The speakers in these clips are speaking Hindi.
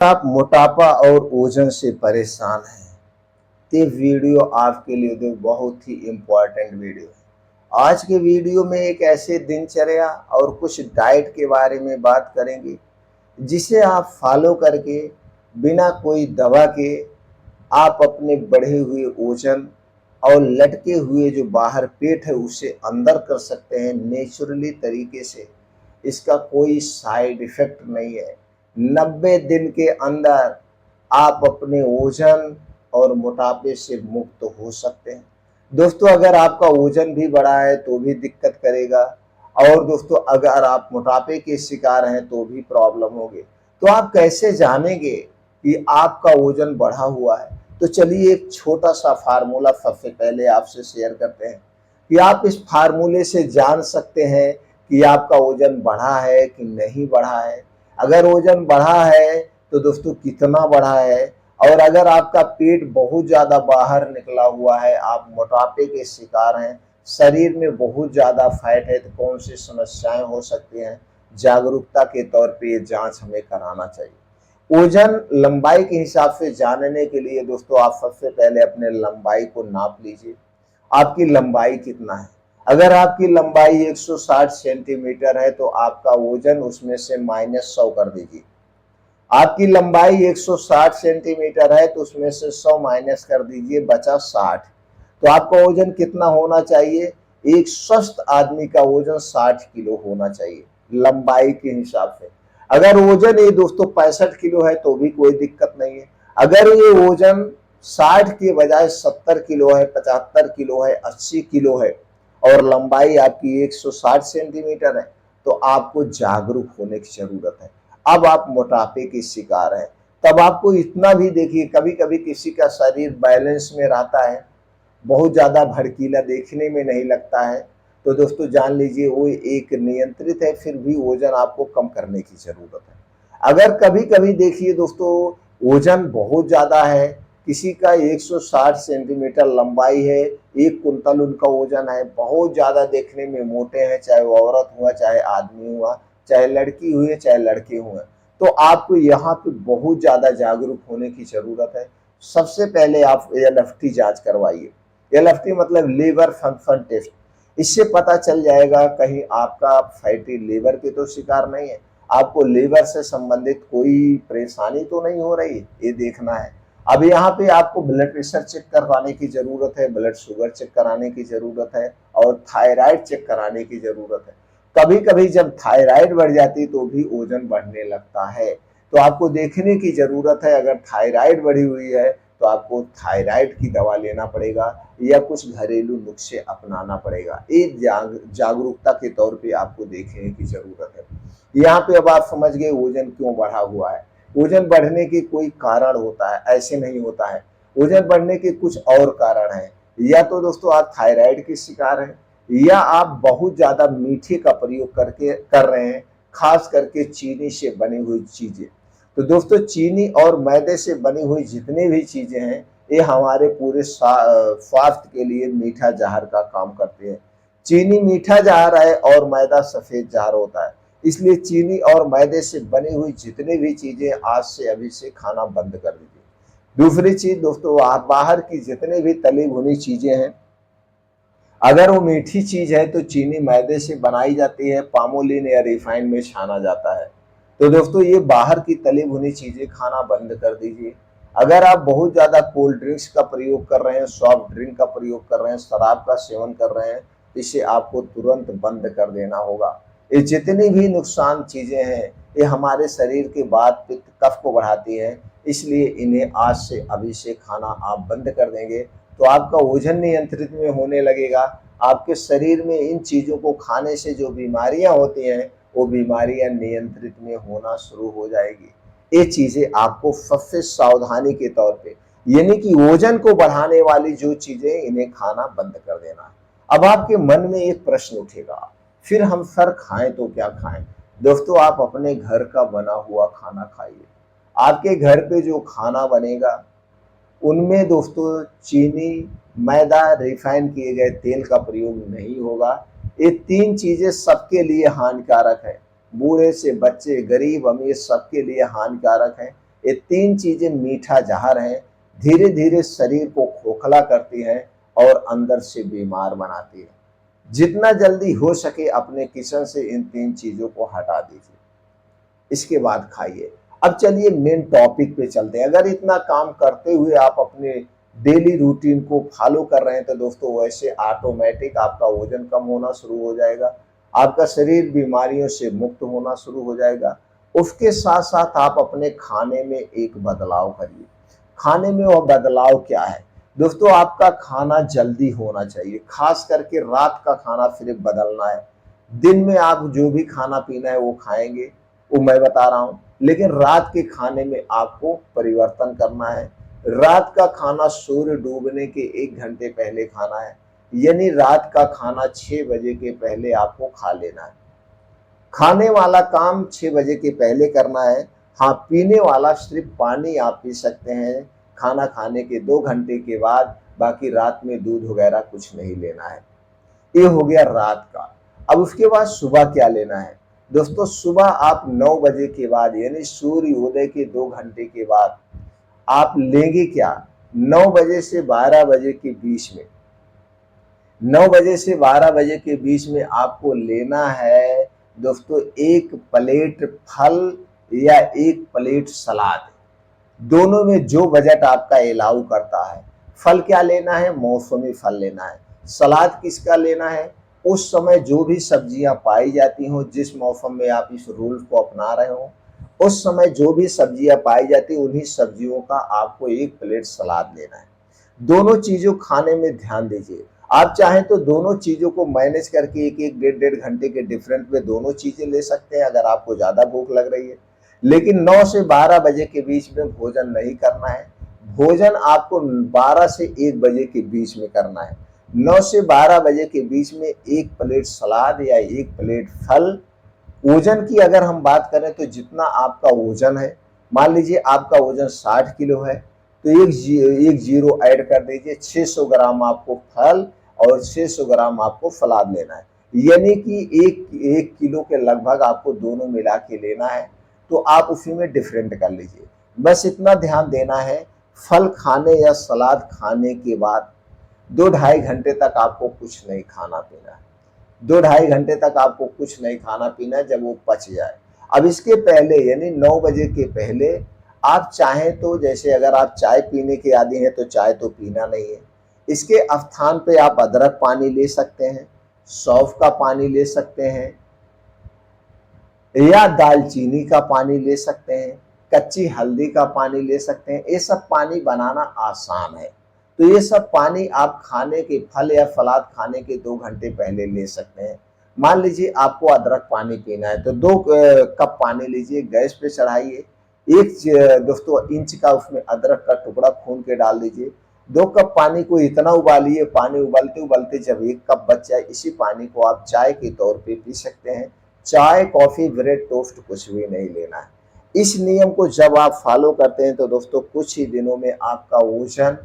आप मोटापा और वजन से परेशान हैं तो वीडियो आपके लिए तो बहुत ही इम्पोर्टेंट वीडियो है। आज के वीडियो में एक ऐसे दिनचर्या और कुछ डाइट के बारे में बात करेंगे जिसे आप फॉलो करके बिना कोई दवा के आप अपने बढ़े हुए वजन और लटके हुए जो बाहर पेट है उसे अंदर कर सकते हैं नेचुरली तरीके से। इसका कोई साइड इफेक्ट नहीं है। 90 दिन के अंदर आप अपने वजन और मोटापे से मुक्त हो सकते हैं। दोस्तों, अगर आपका वजन भी बढ़ा है तो भी दिक्कत करेगा, और दोस्तों अगर आप मोटापे के शिकार हैं तो भी प्रॉब्लम होगी। तो आप कैसे जानेंगे कि आपका वजन बढ़ा हुआ है? तो चलिए एक छोटा सा फार्मूला सबसे पहले आपसे शेयर करते हैं कि आप इस फार्मूले से जान सकते हैं कि आपका वजन बढ़ा है कि नहीं बढ़ा है। अगर वजन बढ़ा है तो दोस्तों कितना बढ़ा है, और अगर आपका पेट बहुत ज़्यादा बाहर निकला हुआ है, आप मोटापे के शिकार हैं, शरीर में बहुत ज़्यादा फैट है, तो कौन सी समस्याएं हो सकती हैं। जागरूकता के तौर पे ये जांच हमें कराना चाहिए। वजन लंबाई के हिसाब से जानने के लिए दोस्तों आप सबसे पहले अपने लंबाई को नाप लीजिए। आपकी लंबाई कितना है? अगर आपकी लंबाई 160 सेंटीमीटर है तो आपका वजन उसमें से -100 कर दीजिए। आपकी लंबाई 160 सेंटीमीटर है तो उसमें से 100 माइनस कर दीजिए, बचा 60। तो आपका वजन कितना होना चाहिए? एक स्वस्थ आदमी का वजन 60 किलो होना चाहिए लंबाई के हिसाब से। अगर वजन ये दोस्तों 65 किलो है तो भी कोई दिक्कत नहीं है। अगर ये वजन 60 के बजाय 70 किलो है, 75 किलो है, 80 किलो है और लंबाई आपकी 160 सेंटीमीटर है तो आपको जागरूक होने की जरूरत है। अब आप मोटापे के शिकार हैं, तब आपको इतना भी देखिए, कभी कभी किसी का शरीर बैलेंस में रहता है, बहुत ज़्यादा भड़कीला देखने में नहीं लगता है, तो दोस्तों जान लीजिए वो एक नियंत्रित है, फिर भी वजन आपको कम करने की ज़रूरत है। अगर कभी कभी देखिए दोस्तों वजन बहुत ज़्यादा है, किसी का 160 सेंटीमीटर लंबाई है, 1 कुंतल उनका वजन है, बहुत ज़्यादा देखने में मोटे हैं, चाहे वो औरत हुआ चाहे आदमी हुआ, चाहे लड़की हुई चाहे लड़के हुए, तो आपको यहाँ पे बहुत ज़्यादा जागरूक होने की ज़रूरत है। सबसे पहले आप एलएफटी जांच करवाइए। एलएफटी मतलब लीवर फंक्शन टेस्ट। इससे पता चल जाएगा कहीं आपका फैटी लीवर के तो शिकार नहीं है, आपको लीवर से संबंधित कोई परेशानी तो नहीं हो रही, ये देखना है। अब यहाँ पे आपको ब्लड प्रेशर चेक करवाने की जरूरत है, ब्लड शुगर चेक कराने की जरूरत है और थायराइड चेक कराने की जरूरत है। कभी कभी जब थायराइड बढ़ जाती तो भी वजन बढ़ने लगता है, तो आपको देखने की जरूरत है। अगर थायराइड बढ़ी हुई है तो आपको थायराइड की दवा लेना पड़ेगा या कुछ घरेलू नुस्खे अपनाना पड़ेगा। ये जागरूकता के तौर पे आपको देखने की जरूरत है। यहाँ पे अब आप समझ गए वजन क्यों बढ़ा हुआ है। वजन बढ़ने के कोई कारण होता है, ऐसे नहीं होता है। वजन बढ़ने के कुछ और कारण हैं। या तो दोस्तों आप थायराइड के शिकार हैं, या आप बहुत ज्यादा मीठे का प्रयोग करके कर रहे हैं, खास करके चीनी से बनी हुई चीजें। तो दोस्तों चीनी और मैदे से बनी हुई जितनी भी चीजें हैं ये हमारे पूरे स्वास्थ्य के लिए मीठा जहर का काम करते हैं। चीनी मीठा जहर है और मैदा सफेद जहर होता है, इसलिए चीनी और मैदे से बनी हुई जितनी भी चीजें आज से अभी से खाना बंद कर दीजिए। दूसरी चीज दोस्तों, आप बाहर की जितनी भी तली भुनी चीजें हैं, अगर वो मीठी चीज है तो चीनी मैदे से बनाई जाती है, पामोलिन या रिफाइन में छाना जाता है। तो दोस्तों ये बाहर की तली भुनी चीजें खाना बंद कर दीजिए। अगर आप बहुत ज्यादा कोल्ड ड्रिंक्स का प्रयोग कर रहे हैं, सॉफ्ट ड्रिंक का प्रयोग कर रहे हैं, शराब का सेवन कर रहे हैं, इसे आपको तुरंत बंद कर देना होगा। ये जितनी भी नुकसान चीजें हैं ये हमारे शरीर के वात पित्त कफ को बढ़ाती हैं, इसलिए इन्हें आज से अभी से खाना आप बंद कर देंगे तो आपका वजन नियंत्रित में होने लगेगा। आपके शरीर में इन चीज़ों को खाने से जो बीमारियां होती हैं वो बीमारियां नियंत्रित में होना शुरू हो जाएगी। ये चीज़ें आपको सबसे सावधानी के तौर पे, यानी कि वजन को बढ़ाने वाली जो चीज़ें इन्हें खाना बंद कर देना है। अब आपके मन में एक प्रश्न उठेगा, फिर हम सर खाएं तो क्या खाएं? दोस्तों आप अपने घर का बना हुआ खाना खाइए। आपके घर पे जो खाना बनेगा उनमें दोस्तों चीनी, मैदा, रिफाइन किए गए तेल का प्रयोग नहीं होगा। ये तीन चीजें सबके लिए हानिकारक है, बूढ़े से बच्चे, गरीब अमीर सबके लिए हानिकारक है। ये तीन चीजें मीठा जहर है, धीरे धीरे शरीर को खोखला करती है और अंदर से बीमार बनाती है। जितना जल्दी हो सके अपने किचन से इन तीन चीजों को हटा दीजिए, इसके बाद खाइए। अब चलिए मेन टॉपिक पे चलते हैं। अगर इतना काम करते हुए आप अपने डेली रूटीन को फॉलो कर रहे हैं तो दोस्तों वैसे ऑटोमेटिक आपका वजन कम होना शुरू हो जाएगा, आपका शरीर बीमारियों से मुक्त होना शुरू हो जाएगा। उसके साथ साथ आप अपने खाने में एक बदलाव करिए। खाने में वह बदलाव क्या है दोस्तों? आपका खाना जल्दी होना चाहिए, खास करके रात का खाना फिर बदलना है। दिन में आप जो भी खाना पीना है वो खाएंगे, वो मैं बता रहा हूँ, लेकिन रात के खाने में आपको परिवर्तन करना है। रात का खाना सूर्य डूबने के 1 घंटे पहले खाना है, यानी रात का खाना 6 बजे के पहले आपको खा लेना है। खाने वाला काम 6 बजे के पहले करना है। हाँ, पीने वाला सिर्फ पानी आप पी सकते हैं खाना खाने के 2 घंटे के बाद, बाकी रात में दूध वगैरह कुछ नहीं लेना है। ये हो गया रात का। अब उसके बाद सुबह क्या लेना है दोस्तों? सुबह आप 9 बजे के बाद यानी सूर्योदय के 2 घंटे के बाद आप लेंगे क्या? 9 बजे से 12 बजे के बीच में, 9 बजे से 12 बजे के बीच में आपको लेना है दोस्तों 1 प्लेट फल या 1 प्लेट सलाद। दोनों में जो बजट आपका अलाउ करता है। फल क्या लेना है? मौसमी फल लेना है। सलाद किसका लेना है? उस समय जो भी सब्जियां पाई जाती हो, जिस मौसम में आप इस रूल को अपना रहे हो, उस समय जो भी सब्जियां पाई जाती उन्हीं सब्जियों का आपको 1 प्लेट सलाद लेना है। दोनों चीजों खाने में ध्यान दीजिए। आप चाहें तो दोनों चीजों को मैनेज करके एक एक डेढ़ घंटे के डिफरेंट में दोनों चीजें ले सकते हैं अगर आपको ज्यादा भूख लग रही है। लेकिन 9 से 12 बजे के बीच में भोजन नहीं करना है। भोजन आपको 12 से 1 बजे के बीच में करना है। 9 से 12 बजे के बीच में 1 प्लेट सलाद या 1 प्लेट फल। वजन की अगर हम बात करें तो जितना आपका वजन है, मान लीजिए आपका वजन 60 किलो है, तो एक जीरो ऐड कर दीजिए। 600 ग्राम आपको फल और 600 ग्राम आपको सलाद लेना है, यानी कि एक किलो के लगभग आपको दोनों मिला के लेना है। तो आप उसी में डिफरेंट कर लीजिए। बस इतना ध्यान देना है, फल खाने या सलाद खाने के बाद 2-2.5 घंटे तक आपको कुछ नहीं खाना पीना है। 2-2.5 घंटे तक आपको कुछ नहीं खाना पीना है, जब वो पच जाए। अब इसके पहले यानी 9 बजे के पहले आप चाहें तो, जैसे अगर आप चाय पीने के आदी हैं तो चाय तो पीना नहीं है। इसके स्थान पे आप अदरक पानी ले सकते हैं, सौंफ का पानी ले सकते हैं, या दालचीनी का पानी ले सकते हैं, कच्ची हल्दी का पानी ले सकते हैं। ये सब पानी बनाना आसान है। तो ये सब पानी आप खाने के फल या सलाद खाने के 2 घंटे पहले ले सकते हैं। मान लीजिए आपको अदरक पानी पीना है तो 2 कप पानी लीजिए, गैस पे चढ़ाइए। दोस्तों इंच का उसमें अदरक का टुकड़ा खून के डाल दीजिए। 2 कप पानी को इतना उबालिए, पानी उबलते उबलते जब 1 कप बच जाए, इसी पानी को आप चाय के तौर पे पी सकते हैं। चाय, कॉफी, ब्रेड, टोस्ट कुछ भी नहीं लेना है। इस नियम को जब आप फॉलो करते हैं तो दोस्तों कुछ ही दिनों में आपका वजन,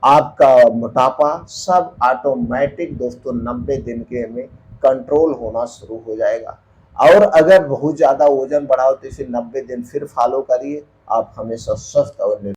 आपका मोटापा सब ऑटोमेटिक दोस्तों 90 दिन के में कंट्रोल होना शुरू हो जाएगा। और अगर बहुत ज्यादा वजन बढ़ा हो तो इसे 90 दिन फिर फॉलो करिए, आप हमेशा स्वस्थ और